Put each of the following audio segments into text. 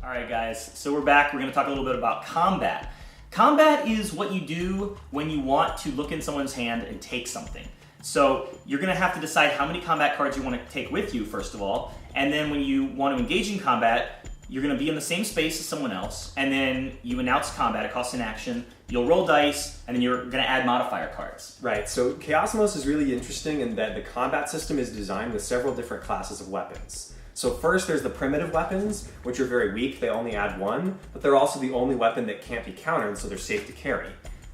All right, guys, so we're back. We're going to talk a little bit about combat. Combat is what you do when you want to look in someone's hand and take something. So you're going to have to decide how many combat cards you want to take with you, first of all, and then when you want to engage in combat, you're going to be in the same space as someone else, and then you announce combat, it costs an action, you'll roll dice, and then you're going to add modifier cards. Right, so Chaosmos is really interesting in that the combat system is designed with several different classes of weapons. So first there's the primitive weapons, which are very weak, they only add one, but they're also the only weapon that can't be countered, so they're safe to carry.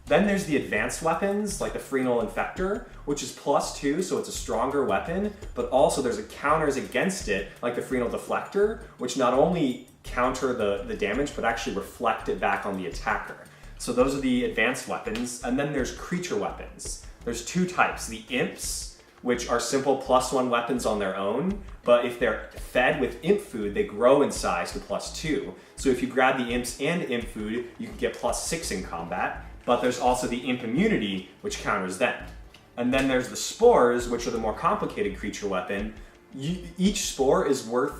Then there's the advanced weapons, like the Phrenal Infector, which is +2, so it's a stronger weapon, but also there's counters against it, like the Phrenal Deflector, which not only counter the damage, but actually reflect it back on the attacker. So those are the advanced weapons, and then there's creature weapons. There's two types, the Imps, which are simple +1 weapons on their own, but if they're fed with imp food, they grow in size to +2. So if you grab the imps and imp food, you can get +6 in combat, but there's also the imp immunity, which counters them. And then there's the spores, which are the more complicated creature weapon. Each spore is worth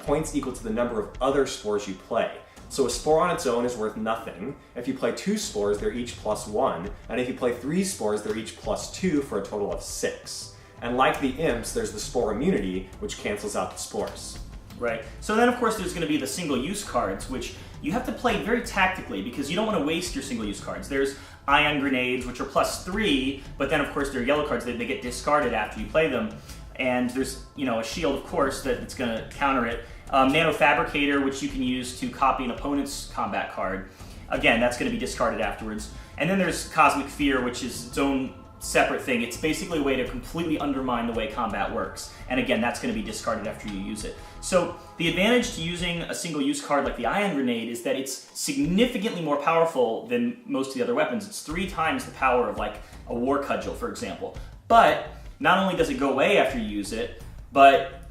points equal to the number of other spores you play. So a spore on its own is worth nothing. If you play 2 spores, they're each +1, and if you play 3 spores, they're each +2 for a total of 6. And like the imps, there's the spore immunity, which cancels out the spores. Right. So then, of course, there's going to be the single-use cards, which you have to play very tactically because you don't want to waste your single-use cards. There's ion grenades, which are +3, but then, of course, they're yellow cards. They get discarded after you play them. And there's, a shield, of course, that's going to counter it. Nano Fabricator, which you can use to copy an opponent's combat card. Again, that's going to be discarded afterwards. And then there's Cosmic Fear, which is its own separate thing. It's basically a way to completely undermine the way combat works. And again, that's going to be discarded after you use it. So the advantage to using a single-use card like the Ion Grenade is that it's significantly more powerful than most of the other weapons. It's 3 times the power of like a War Cudgel, for example. But not only does it go away after you use it, but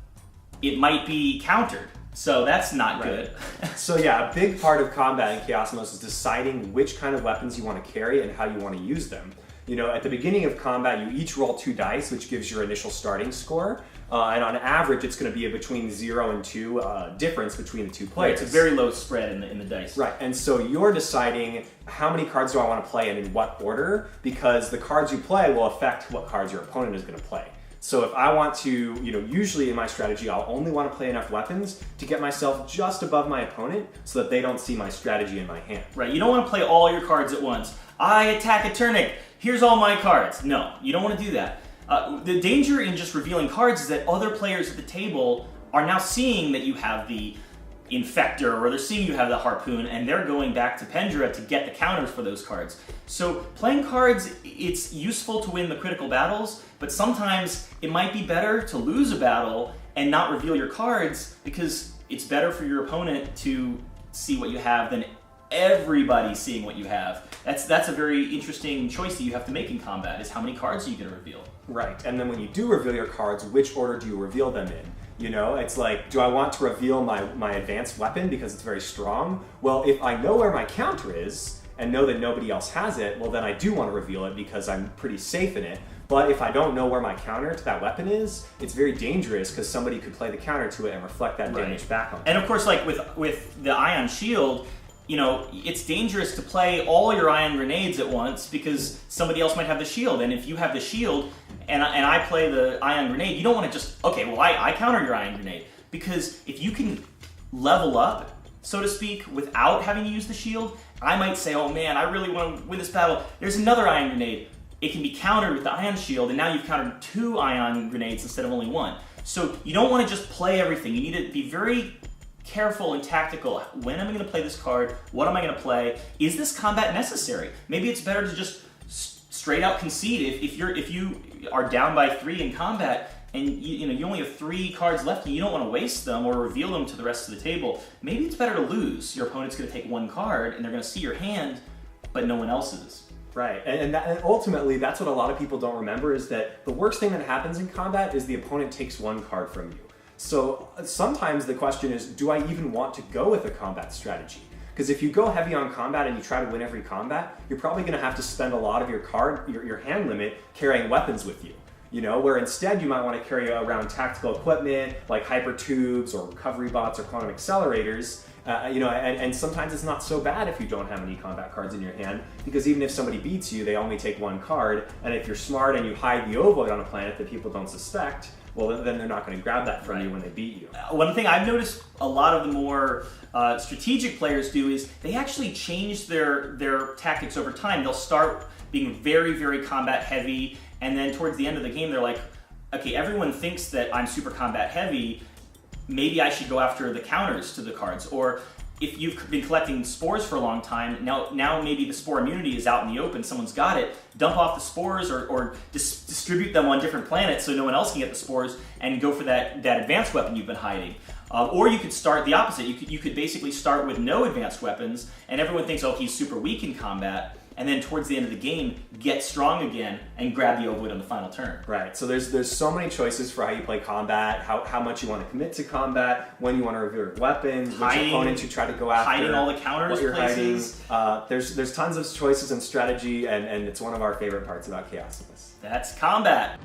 it might be countered. So that's not good. So yeah, a big part of combat in Chaosmos is deciding which kind of weapons you want to carry and how you want to use them. At the beginning of combat, you each roll 2 dice, which gives your initial starting score. And on average, it's going to be between 0 and 2 difference between the 2 players. Right, it's a very low spread in the dice. Right, and so you're deciding how many cards do I want to play and in what order, because the cards you play will affect what cards your opponent is going to play. So if I want to, usually in my strategy, I'll only want to play enough weapons to get myself just above my opponent so that they don't see my strategy in my hand. Right, you don't want to play all your cards at once. I attack a Turnip, here's all my cards. No, you don't want to do that. The danger in just revealing cards is that other players at the table are now seeing that you have the Infector, or they're seeing you have the Harpoon, and they're going back to Pendra to get the counters for those cards. So playing cards, it's useful to win the critical battles, but sometimes it might be better to lose a battle and not reveal your cards because it's better for your opponent to see what you have than everybody seeing what you have. That's a very interesting choice that you have to make in combat, is how many cards are you going to reveal? Right, and then when you do reveal your cards, which order do you reveal them in? It's like, do I want to reveal my advanced weapon because it's very strong? Well, if I know where my counter is and know that nobody else has it, well then I do want to reveal it because I'm pretty safe in it. But if I don't know where my counter to that weapon is, it's very dangerous because somebody could play the counter to it and reflect that damage back on it. And of course, like with the Ion Shield, it's dangerous to play all your ion grenades at once because somebody else might have the shield. And if you have the shield and I play the ion grenade, you don't want to just, okay, well, I counter your ion grenade. Because if you can level up, so to speak, without having to use the shield, I might say, oh man, I really want to win this battle. There's another ion grenade. It can be countered with the ion shield, and now you've countered 2 ion grenades instead of only 1. So you don't want to just play everything. You need to be very careful and tactical. When am I going to play this card? What am I going to play? Is this combat necessary? Maybe it's better to just straight out concede. If you are down by 3 in combat and you only have 3 cards left and you don't want to waste them or reveal them to the rest of the table, maybe it's better to lose. Your opponent's going to take 1 card and they're going to see your hand, but no one else's. Right, and ultimately that's what a lot of people don't remember, is that the worst thing that happens in combat is the opponent takes 1 card from you. So sometimes the question is, do I even want to go with a combat strategy? Because if you go heavy on combat and you try to win every combat, you're probably going to have to spend a lot of your hand limit carrying weapons with you. Where instead you might want to carry around tactical equipment like hyper tubes or recovery bots or quantum accelerators, And sometimes it's not so bad if you don't have any combat cards in your hand, because even if somebody beats you, they only take one card, and if you're smart and you hide the Ovoid on a planet that people don't suspect, well, then they're not going to grab that from you when they beat you. One thing I've noticed a lot of the more strategic players do is they actually change their tactics over time. They'll start being very, very combat heavy, and then towards the end of the game, they're like, okay, everyone thinks that I'm super combat heavy, maybe I should go after the counters to the cards. Or if you've been collecting spores for a long time, now maybe the spore immunity is out in the open, someone's got it, dump off the spores or distribute them on different planets so no one else can get the spores and go for that advanced weapon you've been hiding. Or you could start the opposite. You could basically start with no advanced weapons, and everyone thinks, oh, he's super weak in combat, and then towards the end of the game, get strong again and grab the Ovoid on the final turn. Right, so there's so many choices for how you play combat, how much you want to commit to combat, when you want to reveal your weapons, which opponents you try to go after, hiding all the counters what you're places. hiding. There's tons of choices and strategy, and it's one of our favorite parts about Chaosmos. That's combat.